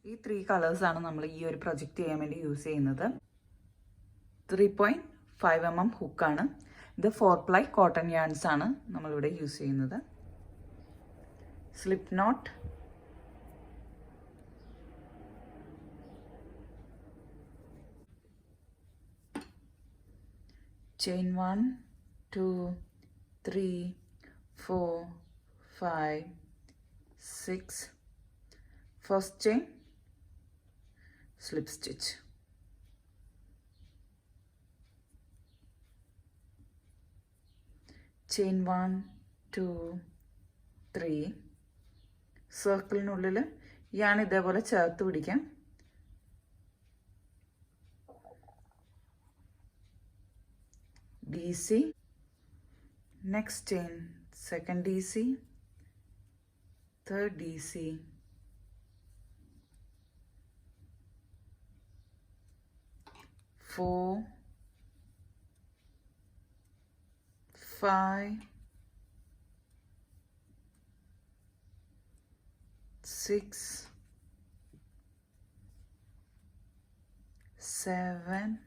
ഈ 3 കളേഴ്സാണ് നമ്മൾ ഈ ഒരു പ്രൊജക്റ്റ് ചെയ്യാൻ വേണ്ടി യൂസ് ചെയ്യുന്നത്. 3.5 mm ഹുക്കാണ്. ഇത് 4-ply കോട്ടൺ യാൺസ് ആണ് നമ്മളിവിടെ യൂസ് ചെയ്യുന്നത്. Slip knot, chain 1, 2, 3, 4, 5, 6, first chain, slip stitch, chain 1, 2, 3, സർക്കിളിനുള്ളിൽ yarn ഇതേപോലെ ചേർത്ത് പിടിക്കാം. DC, next chain, second DC, third DC, four, 5, 6, 7,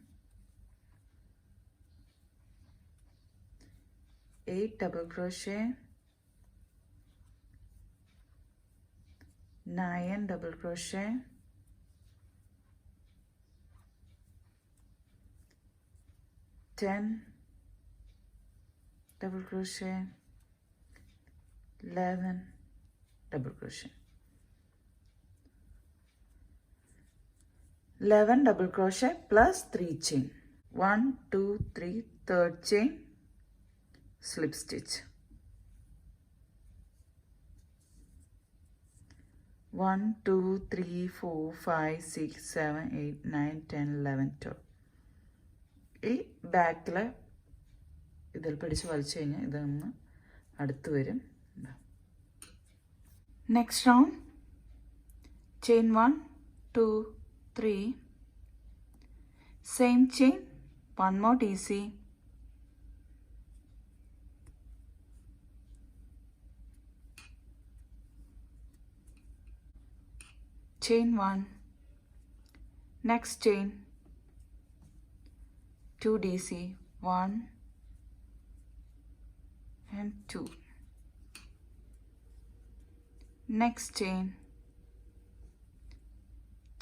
8 double crochet, 9 double crochet, 10 double crochet, 11 double crochet, 11 double crochet plus 3 chain, 1, 2, 3, third chain, slip stitch, 1, 2, 3, 4, 5, 6, 7, 8, 9, 10, 11, 12. ഈ ബാക്കിൽ ഇതിൽ പിടിച്ച് വലിച്ചു കഴിഞ്ഞാൽ ഇതൊന്ന് അടുത്ത് വരും. Next round chain 1, 2, 3, same chain, 1 more DC, chain 1, next chain, 2 DC, 1 and 2, next chain,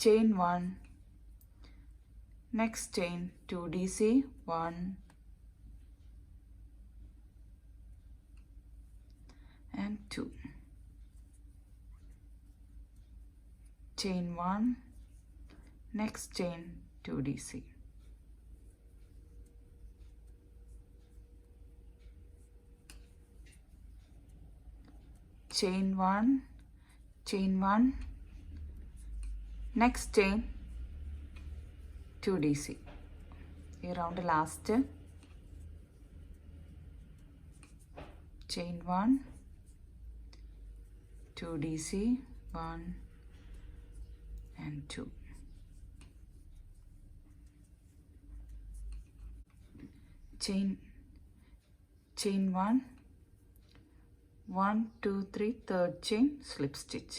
chain 1, next chain, 2 DC, 1 and 2, chain 1, next chain, 2 DC, chain 1, next chain, 2 DC. ഈ round last chain 1, 2 DC, 1 and 2, chain 1, 1, 2, 3, third chain, slip stitch,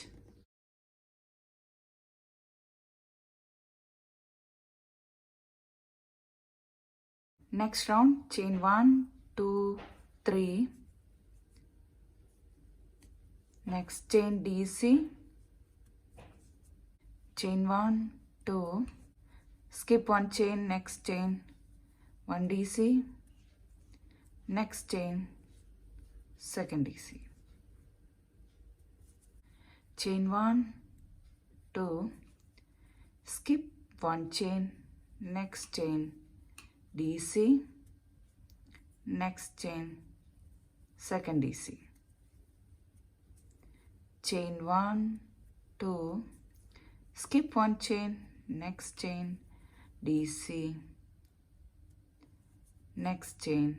next round chain 1, 2, 3, next chain DC, chain 1, 2, skip 1 chain, next chain, 1 DC, next chain, second DC, chain 1, 2, skip 1 chain, next chain, DC, next chain, second DC, chain 1, 2, skip 1 chain, next chain, DC, next chain,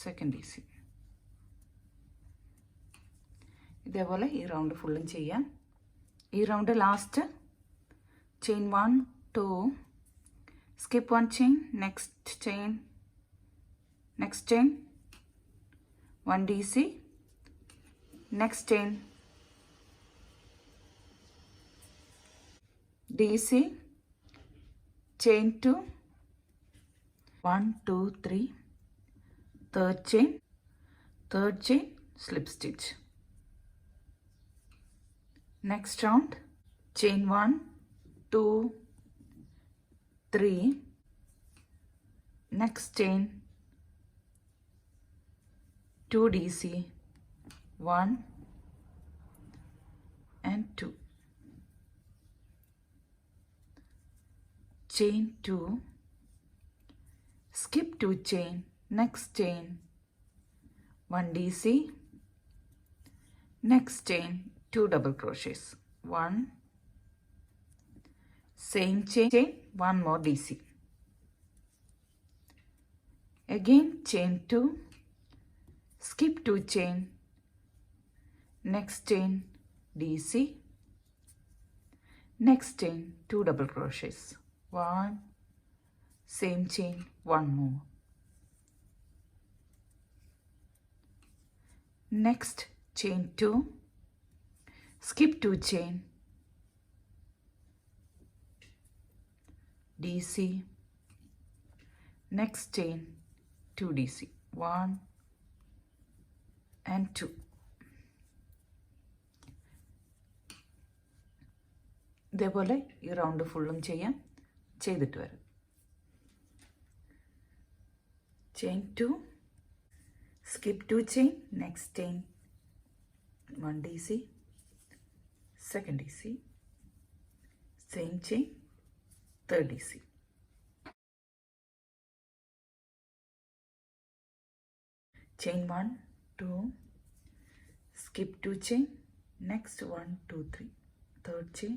second DC. ഇതേപോലെ ഈ round ഫുള്ളും ചെയ്യാം. ഈ round last chain 1, 2, skip 1 chain, next chain, 1 DC, next chain, DC, chain 2, 1, 2, 3, third chain, slip stitch. Next round, chain 1, 2, 3, next chain 2 DC, 1 and 2, chain 2, skip 2 chain, next chain 1 DC, next chain 2 double crochets, 1, same chain, 1 more DC, again chain 2, skip 2 chain, next chain DC, next chain 2 double crochets, 1, same chain, 1 more, next chain 2, skip 2 chain, DC, next chain 2 DC, 1 and 2. ഇതേപോലെ ഈ round ഫുള്ളും ചെയ്യാം. ചെയ്തിട്ട് വരാം. Chain 2, skip 2 chain, next chain 1 DC, second DC, same chain, third DC. Chain 1, 2, skip 2 chain, next 1, 2, 3, third chain,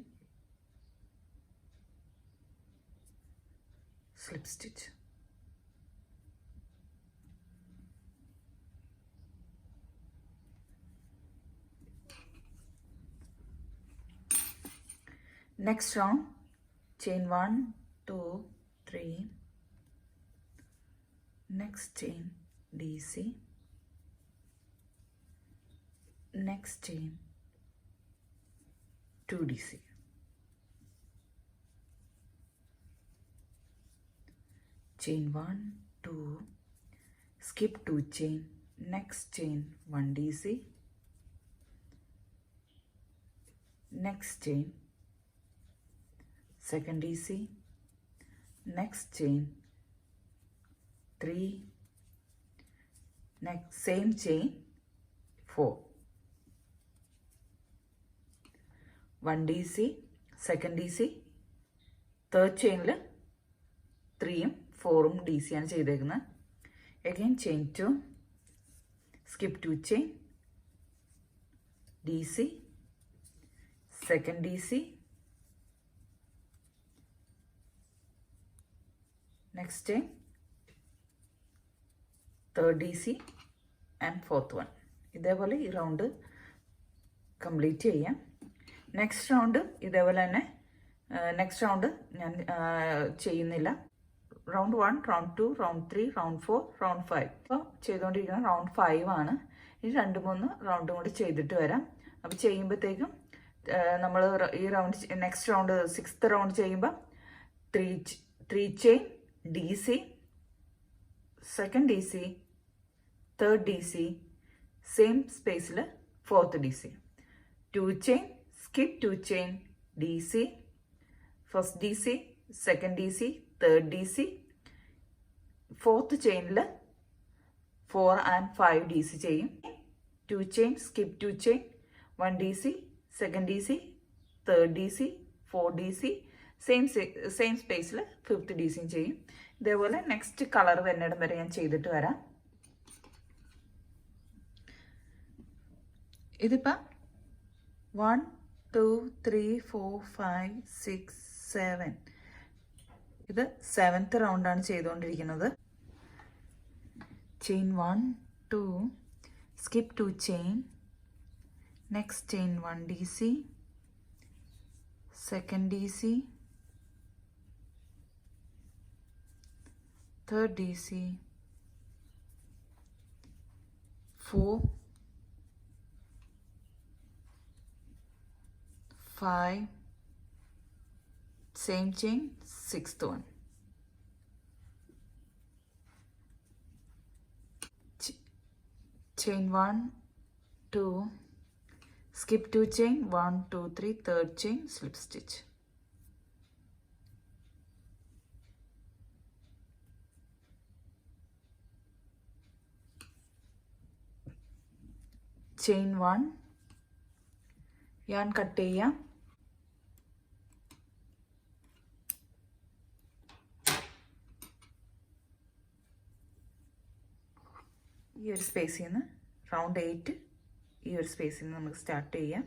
slip stitch. Next round, chain 1, 2, 3, next chain DC, next chain 2 DC, chain 1, 2, skip 2 chain, next chain 1 DC, next chain, second DC, next chain 3, next same chain 4, 1 DC, second DC, third chain 3ഉം 4ഉം DC ആണ് ചെയ്തേക്കുന്നത്. again chain 2, skip 2 chain, DC, second DC, next chain, third DC and fourth one. ഇതേപോലെ ഈ round complete ചെയ്യാം. Next round ഇതേപോലെ തന്നെ. Next round ഞാൻ ചെയ്യുന്നില്ല. Round 1, round 2, round 3, round 4, round 5. ഇപ്പോൾ ചെയ്തുകൊണ്ടിരിക്കുന്ന റൗണ്ട് 5 ആണ്. ഇനി 2-3 റൗണ്ടും കൂടി ചെയ്തിട്ട് വരാം. അപ്പോൾ ചെയ്യുമ്പോഴത്തേക്കും നമ്മൾ ഈ round next round 6th round ചെയ്യുമ്പോൾ 3 chain DC, second DC, third DC, same spaceൽ 4th DC, 2 chain, skip 2 chain, DC, first DC, second DC, third DC, 4th chainൽ 4 and 5 DC ചെയ്യും. 2 chain, skip 2 chain, 1 DC, second DC, third DC, 4 DC, same സ്പേസിൽ 5th DC ചെയ്യും. ഇതേപോലെ next colour വരുന്നിടം വരെ ഞാൻ ചെയ്തിട്ട് വരാം. ഇതിപ്പോൾ 1, 2, 3, 4, 5, 6, 7. ഇത് 7th റൗണ്ടാണ് ചെയ്തുകൊണ്ടിരിക്കുന്നത്. Chain 1, 2, skip 2 chain, next chain 1 DC, second DC, third DC, 4, 5, same chain, 6th one, chain 1 2, skip 2 chain, 1 2 3, third chain, slip stitch, chain 1, yarn cut ചെയ്യാം. ഈ ഒരു സ്പേസിൽ നിന്ന് റൗണ്ട് 8 ഈ ഒരു സ്പേസിൽ നിന്ന് നമുക്ക് സ്റ്റാർട്ട് ചെയ്യാം.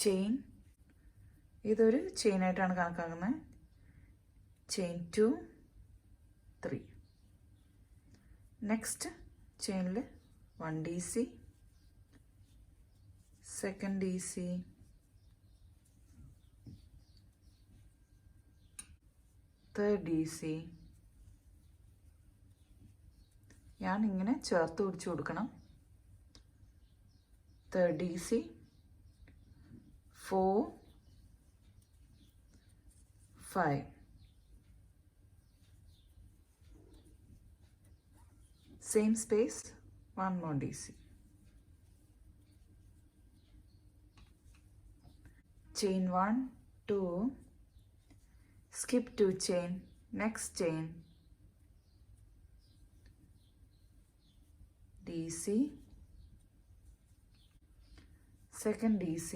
ചെയിൻ ഇതൊരു ചെയിനായിട്ടാണ് കണക്കാക്കുന്നത്. ചെയിൻ 2 3, നെക്സ്റ്റ് ചെയിനിൽ 1 DC, second DC, third DC. ഞാൻ ഇങ്ങനെ ചേർത്ത് പിടിച്ചു കൊടുക്കണം. third DC, 4 5, same space, 1 more DC, chain 1 2, skip 2 chain, next chain, DC, second DC,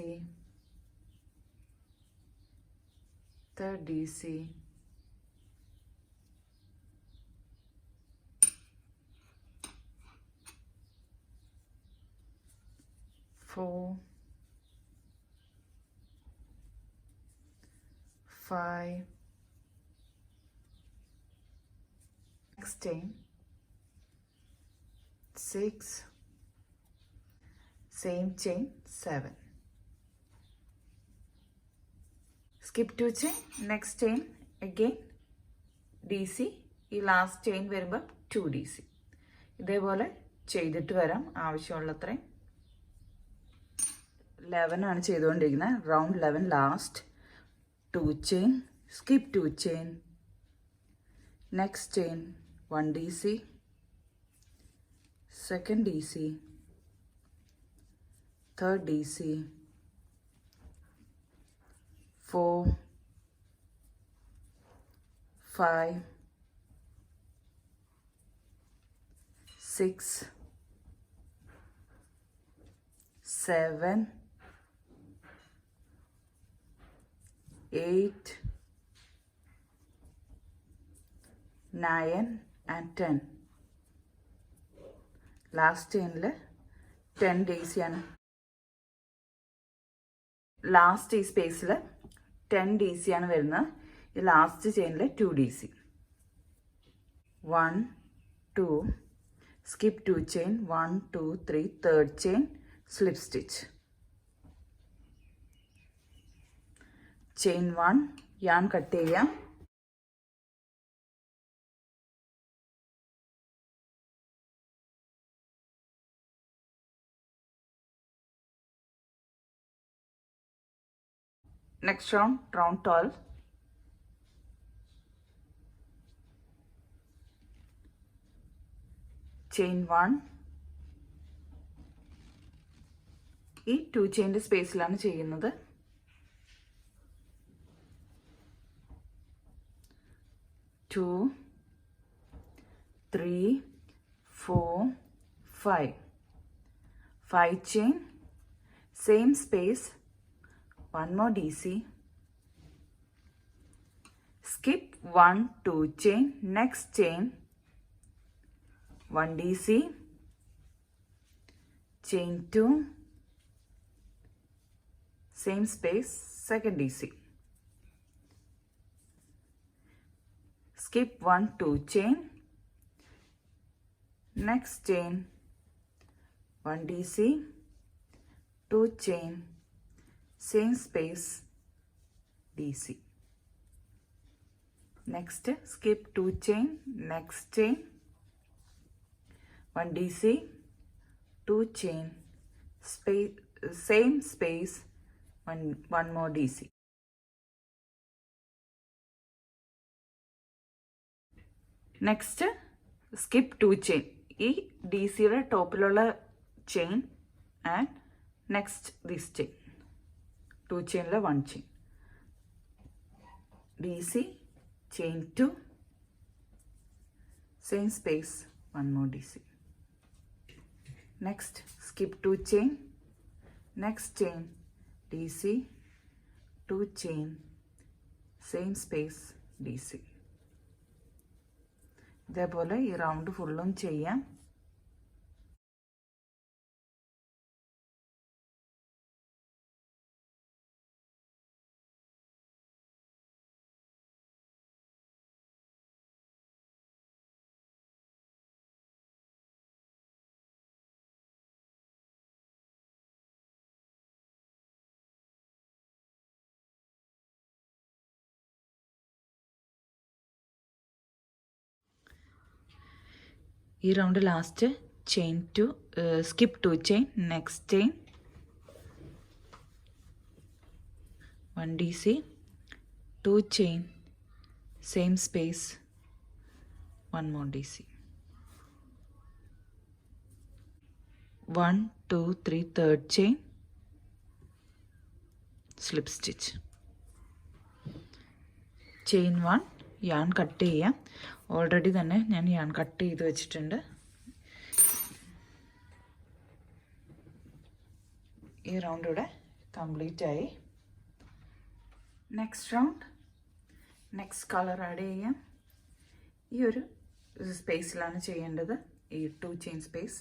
third DC, 4 5, next chain, 6, same chain, 7, skip 2 chain, next chain, again DC, ഈ last chain വരുമ്പോൾ 2 DC. ഇതേപോലെ ചെയ്തിട്ട് വരാം ആവശ്യമുള്ളത്രയും. 11 ആണ് ചെയ്തുകൊണ്ടിരിക്കുന്നത്. Round 11 last 2 chain, skip 2 chain, next chain, 1 DC, second DC, third DC, 4 5 6 7 8 9 and 10. Last ചെയിനിൽ 10 DC ആണ്. Last ഈ സ്പേസിൽ 10 DC ആണ് വരുന്നത്. ഈ last ചെയിനിൽ 2 DC, 1 2, skip 2 chain, 1 2 3, third chain, slip stitch, chain 1, yarn cut ചെയ്യാം. next round, round 12, chain 1, ഈ 2 ചെയിൻ്റെ സ്പേസിലാണ് ചെയ്യുന്നത്. 2 3 4 5, 5 chain, same space, 1 more DC, skip 1 2 chain, next chain, 1 DC, chain 2, same space, second DC, skip 1 2 chain, next chain, 1 DC, 2 chain, same space, DC. next skip 2 chain, next chain, 1 DC, 2 chain, space, same space, one more DC. Next skip 2 chain, ഈ DCയുടെ ടോപ്പിലുള്ള chain and next this chain, 2 chainൽ 1 chain, DC, chain 2, same space, one more DC. Next skip 2 chain, next chain, DC, 2 chain, same space, DC. ഇതേപോലെ ഈ round ഫുള്ളും ചെയ്യാം. ഈ round last chain 2 skip 2 chain, next chain, 1 DC, 2 chain, same space, one more DC. 1 2 3 third chain, slip stitch, chain 1, yarn cut ചെയ്യാം. Already തന്നെ ഞാൻ yarn cut ചെയ്ത് വെച്ചിട്ടുണ്ട്. ഈ റൗണ്ട് ഇവിടെ കംപ്ലീറ്റ് ആയി. Next round next colour add ചെയ്യാം. ഈ ഒരു സ്പേസിലാണ് ചെയ്യേണ്ടത്, ഈ 2 chain space.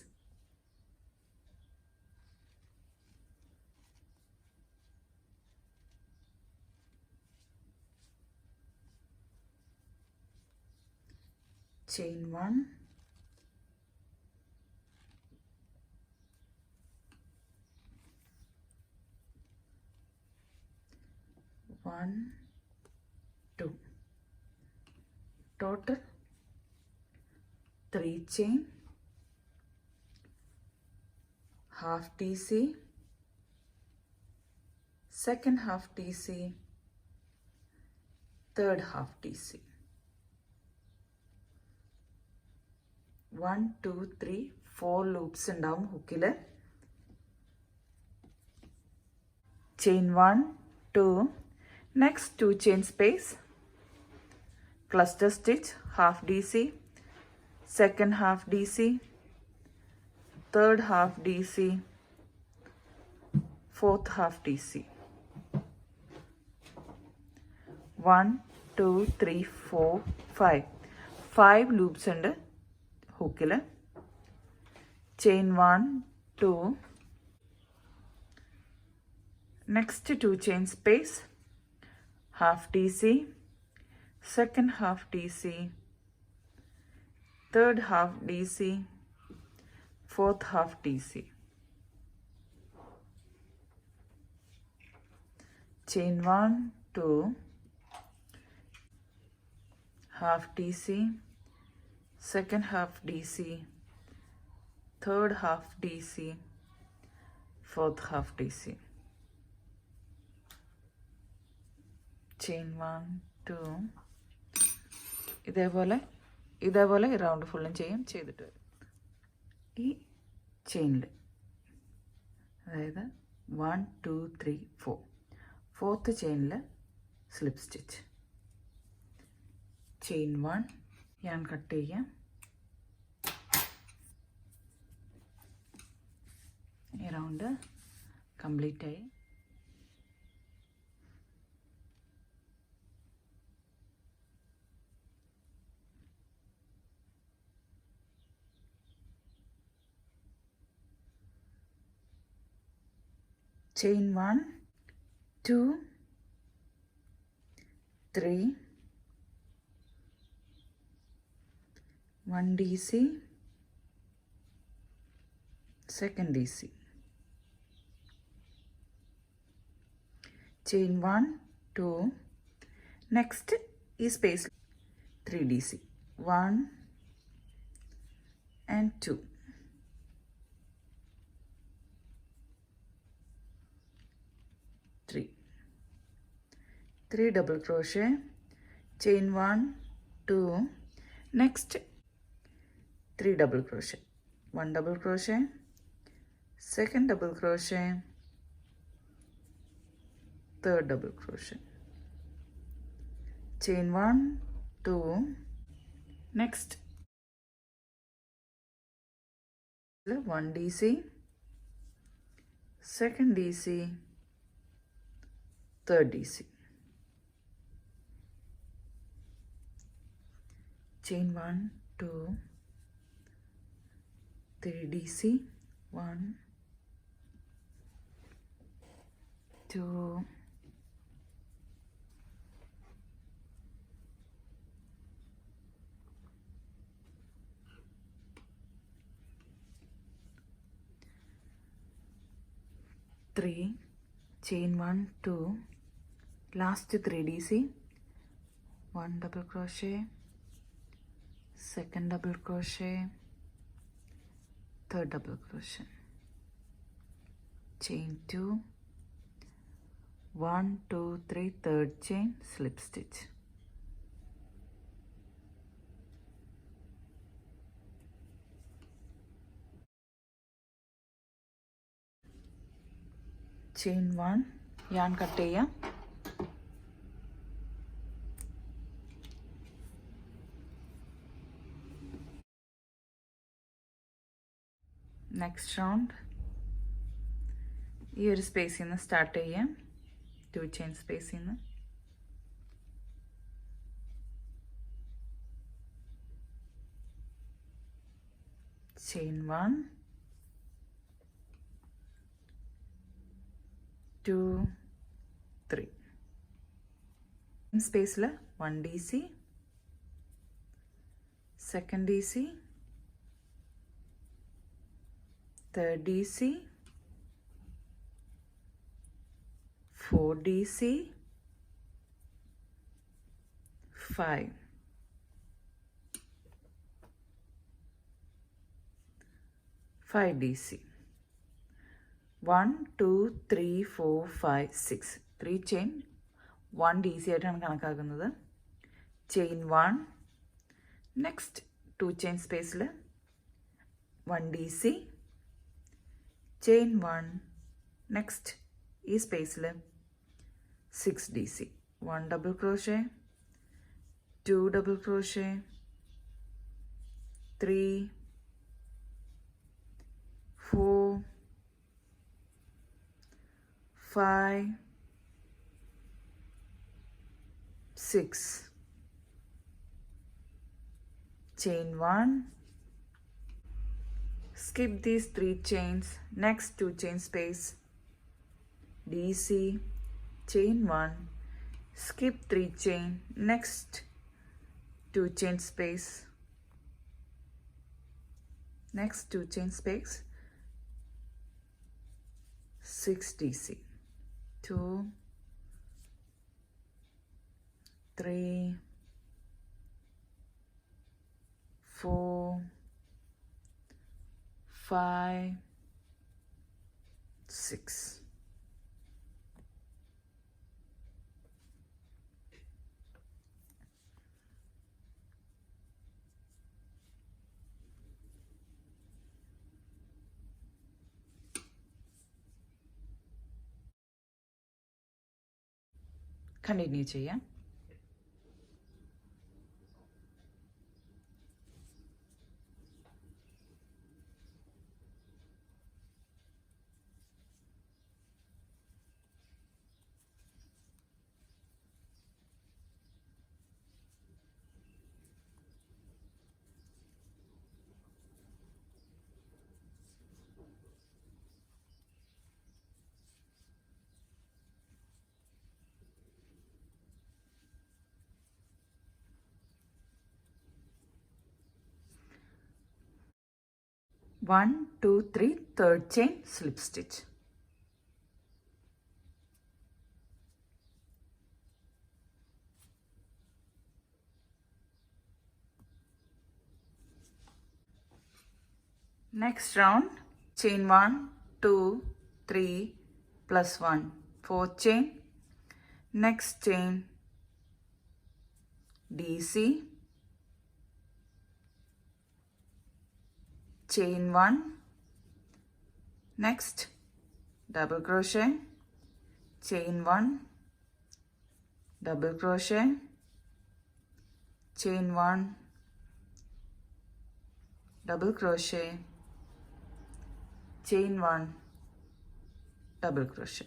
chain 1, one, 2, total 3 chain, half DC, second half DC, third half DC. 1 2 3 4 loops ഉണ്ടാവും ഹുക്കിൽ. chain 1 2, next 2 chain space, cluster stitch, half DC, second half DC, third half DC, fourth half DC. 1 2 3 4 5 loops ഉണ്ട് ഹുക്കിൽ. chain 1 2, next 2 chain space, half DC, second half DC, third half DC, fourth half DC. chain 1 2, half DC, second half DC, third half DC, fourth half DC. chain 1 2, ഇതേപോലെ round ഫുള്ളും ചെയ്തിട്ട് വരും. ഈ ചെയിനിൽ അതായത് 1 2 3 4 fourth ചെയിനിൽ slip stitch. Chain 1 ഞാൻ cut ചെയ്യാം. ഈ round complete ആയി. chain 1 2 3, 1 DC, second DC, chain 1 2, next is space 3dc, 1 and 2, 3, 3 double crochet, chain 1, 2, next 3 double crochet, 1 double crochet, second double crochet, third double crochet, chain 1, 2, next 1 dc, second dc, third dc, chain 1, 2, 3 dc, 1, 2, 3, chain 1, 2, last 3 dc, 1 double crochet, second double crochet, third double crochet, chain 2, 1, 2, 3, third chain, slip stitch, chain 1, yarn cut ചെയ്യാം. Next round ഈ ഒരു സ്പേസിൽ നിന്ന് start ചെയ്യാം. 2 chain സ്പേസിൽ നിന്ന് chain 1, 2, 3, സ്പേസിൽ 1 dc, second dc, third dc, 4 dc, 5, 5 dc, 1, 2, 3, 4, 5, 6, 3 chain 1 dc ആയിട്ടാണ് കണക്കാക്കുന്നത്. chain 1, next 2 chain സ്പേസിൽ 1 dc, chain 1, next ഈ സ്പേസിൽ 6 dc, 1 double crochet, 2 double crochet, 3, 4, 5, 6, chain 1, skip these 3 chains, next 2 chain space, dc, chain 1, skip 3 chain, next 2 chain space, next 2 chain space, 6 dc, 2, 3, 4, 5, 6. Continue ചെയ്യാം. One, two, three, third chain, slip stitch. Next round, chain 1, 2, 3 plus 1, 4 chain. Next chain, DC, chain 1. Next, double crochet, chain 1, double crochet, chain 1, double crochet, chain 1, double crochet.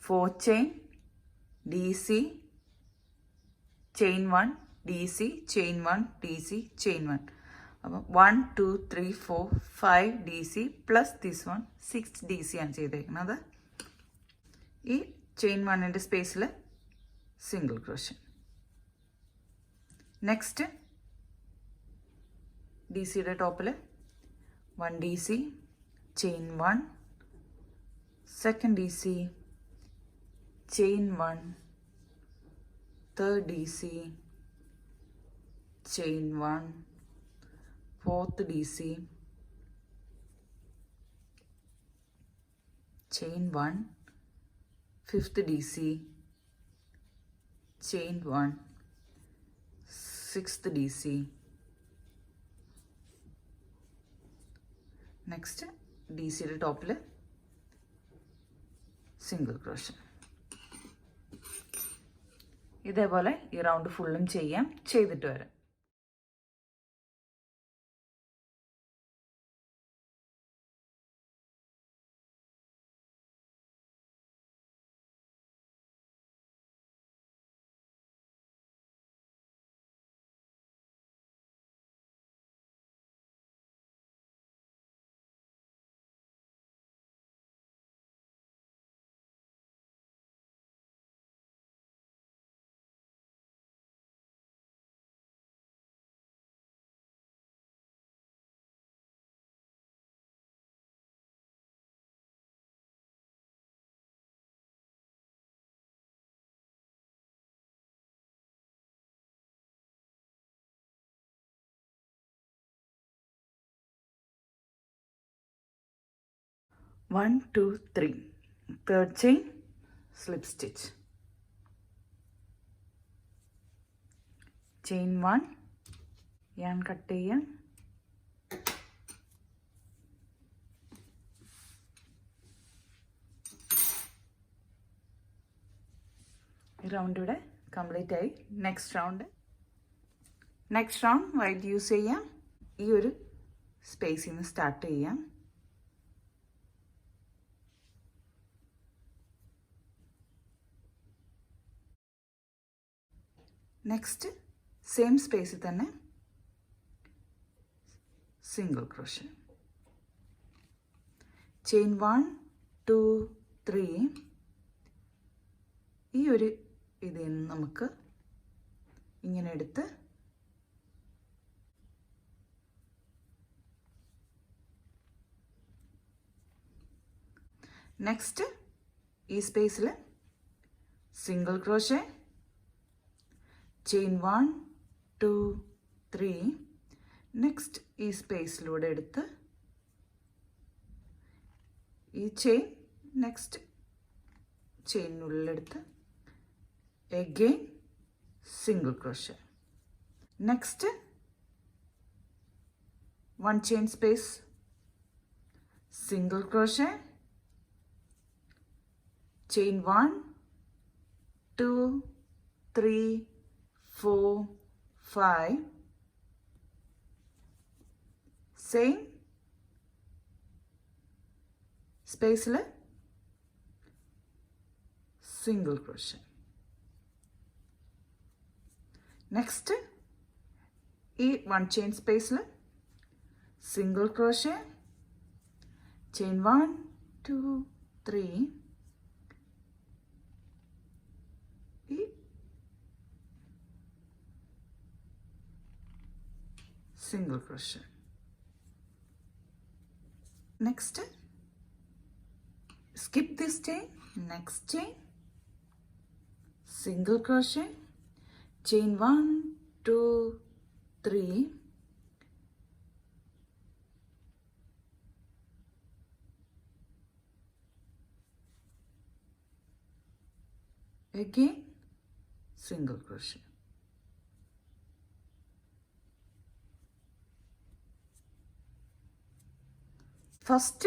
Four chain, DC, chain 1, DC, chain 1, DC, chain 1. 1, 2, 3, 4, 5 DC plus this one 6 DC ആണ് ചെയ്തേക്കുന്നത്. ഈ chain 1ന്റെ സ്പേസിൽ single crochet. Next DCയുടെ ടോപ്പിൽ 1 DC, chain 1, second DC, chain 1, third DC, chain 1, fourth DC, chain 1, fifth DC, chain 1, sixth DC. Next DC യുടെ ടോപ്പിൽ single crochet. ഇതേപോലെ ഈ round ഫുള്ളും ചെയ്യാം. ചെയ്തിട്ട് വരാം. One, 2, 3. Third chain, slip stitch. Chain 1, yarn cut ചെയ്യാം. ഈ റൗണ്ട് ഇവിടെ കംപ്ലീറ്റ് ആയി. നെക്സ്റ്റ് റൗണ്ട് വൈറ്റ് യൂസ് ചെയ്യാം. ഈ ഒരു സ്പേസിൽ നിന്ന് സ്റ്റാർട്ട് ചെയ്യാം. നെക്സ്റ്റ് സെയിം സ്പേസിൽ തന്നെ സിംഗിൾ ക്രോഷേ. ചെയിൻ 1, 2, 3. ഈ ഒരു ഇതിൽ നിന്ന് നമുക്ക് ഇങ്ങനെ എടുത്ത് നെക്സ്റ്റ് ഈ സ്പേസിൽ സിംഗിൾ ക്രോഷേ, ചെയിൻ 1, 2, 3. നെക്സ്റ്റ് ഈ സ്പേസിലൂടെ എടുത്ത് ഈ ചെയിൻ നെക്സ്റ്റ് ചെയിനുള്ളിലെടുത്ത് again single crochet. Next 1 chain space, single crochet, chain 1, 2, 3, 4, 5. Same space single crochet. Next ഈ 1 chain space single crochet, chain 1, 2, 3. Single crochet. Next skip this chain, next chain, single crochet, chain 1, 2, 3, again single crochet. First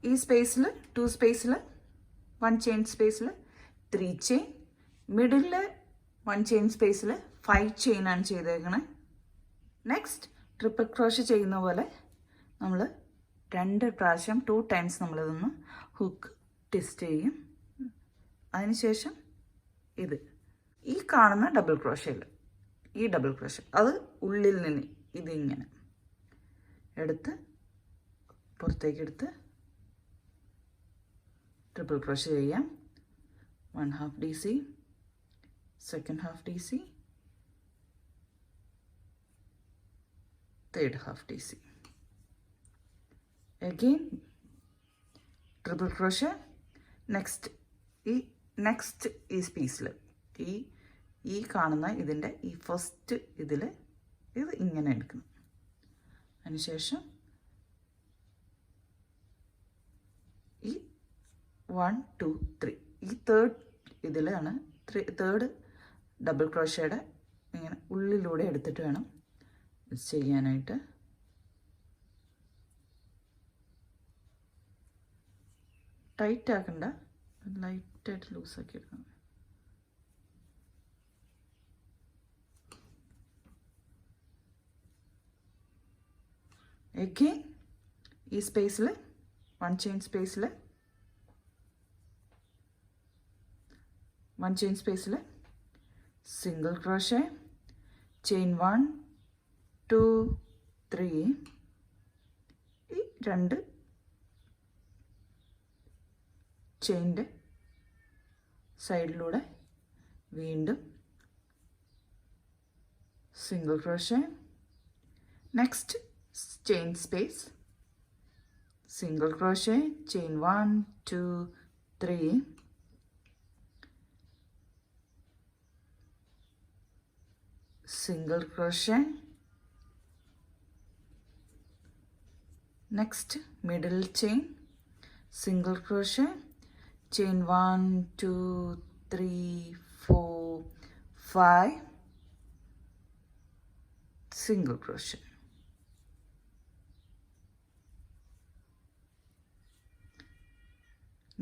ഈ സ്പേസിൽ 2 സ്പേസിൽ 1 chain സ്പേസിൽ 3 chain, മിഡിലിൽ 1 chain സ്പേസിൽ 5 chain ആണ് ചെയ്തേക്കണേ. Next triple ക്രോഷ് ചെയ്യുന്ന പോലെ നമ്മൾ 2 പ്രാവശ്യം 2 ടൈംസ് നമ്മളിതൊന്ന് ഹുക്ക് ട്വിസ്റ്റ് ചെയ്യും. അതിനുശേഷം ഇത് ഈ കാണുന്ന ഡബിൾ ക്രോഷയിൽ ഈ ഡബിൾ ക്രോഷ അത് ഉള്ളിൽ നിന്ന് ഇതിങ്ങനെ എടുത്ത് പുറത്തേക്ക് എടുത്ത് ട്രിപ്പിൾ ക്രോഷ ചെയ്യാം. 1/2 DC, second half DC, third half DC. Again triple crochet. Next ഈ പീസിൽ ഈ കാണുന്ന ഇതിൻ്റെ ഈ ഫസ്റ്റ് ഇതിൽ ഇത് ഇങ്ങനെ എടുക്കണം. അതിനുശേഷം ഈ 1 2 3 ഈ തേർഡ് ഇതിലാണ് തേർഡ് ഡബിൾ ക്രോഷയുടെ ഇങ്ങനെ ഉള്ളിലൂടെ എടുത്തിട്ട് വേണം ഇത് ചെയ്യാനായിട്ട്. ടൈറ്റ് ആക്കണ്ട, ലൈറ്റായിട്ട് ലൂസാക്കി എടുക്കണം. again ഈ സ്പേസിൽ 1 ചെയിൻ സ്പേസിൽ 1 ചെയിൻ സ്പേസിൽ സിംഗിൾ ക്രോഷേ, ചെയിൻ 1 2 3 ഈ 2 ചെയിൻ്റെ സൈഡിലൂടെ വീണ്ടും single crochet. Next chain space, single crochet, chain 1 2 3, single crochet. Next middle chain, single crochet, chain 1 2 3 4 5, single crochet.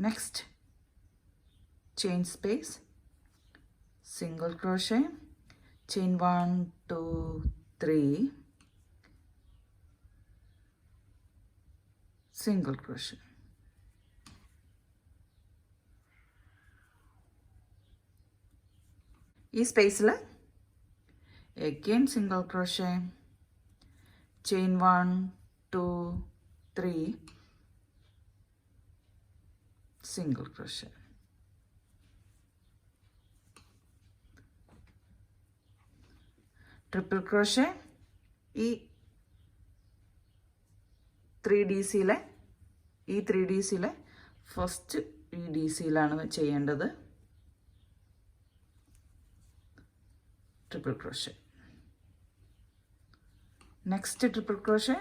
Next chain space, single crochet, chain 1 2 3, single crochet. ഈ സ്പേസിൽ again single crochet, chain 1 2 3, single crochet. Triple crochet ഈ 3DCയിലെ ഈ 3DCയിലെ first ഈ DCയിലാണ് ചെയ്യേണ്ടത്. Triple crochet. Next triple crochet.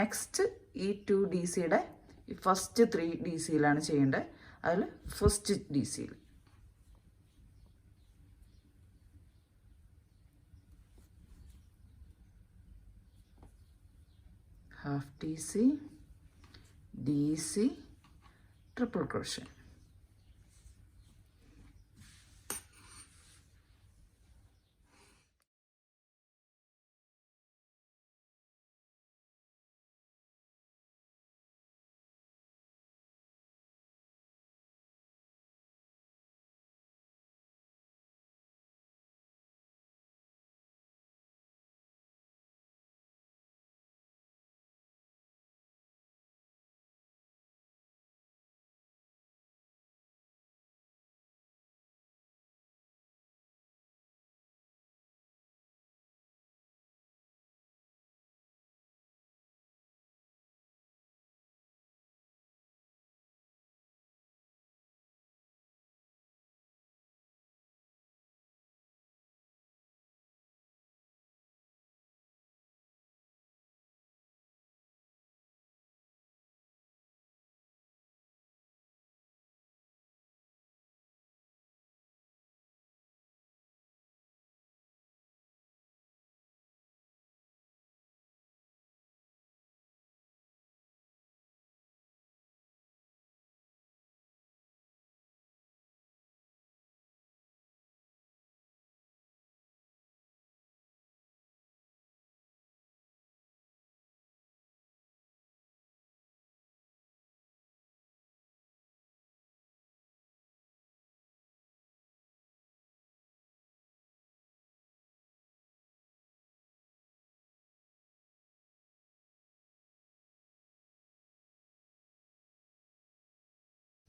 Next ഈ 2DCയുടെ ഈ ഫസ്റ്റ് 3DCയിലാണ് ചെയ്യേണ്ടത്. അതിൽ ഫസ്റ്റ് DCയിൽ half DC, DC, triple crochet.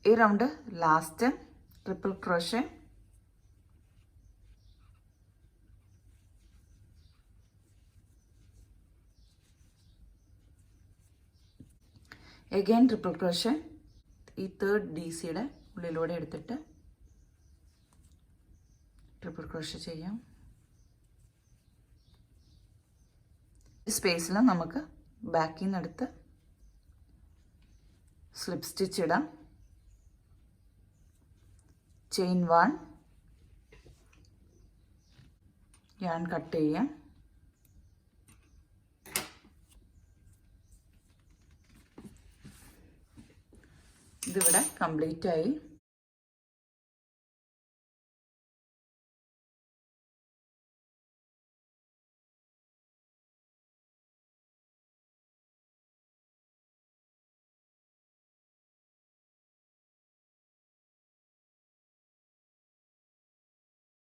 ഈ round last triple crochet, again triple crochet. ഈ തേർഡ് DC-യുടെ ഉള്ളിലൂടെ എടുത്തിട്ട് ട്രിപ്പിൾ ക്രോഷേ ചെയ്യാം. ഈ സ്പേസിൽ നമുക്ക് ബാക്കിൽ നിന്ന് എടുത്ത് സ്ലിപ്പ് സ്റ്റിച്ച് ഇടാം. ചെയിൻ 1, yarn കട്ട് ചെയ്യാം. ഇതിവിടെ കംപ്ലീറ്റ് ആയി.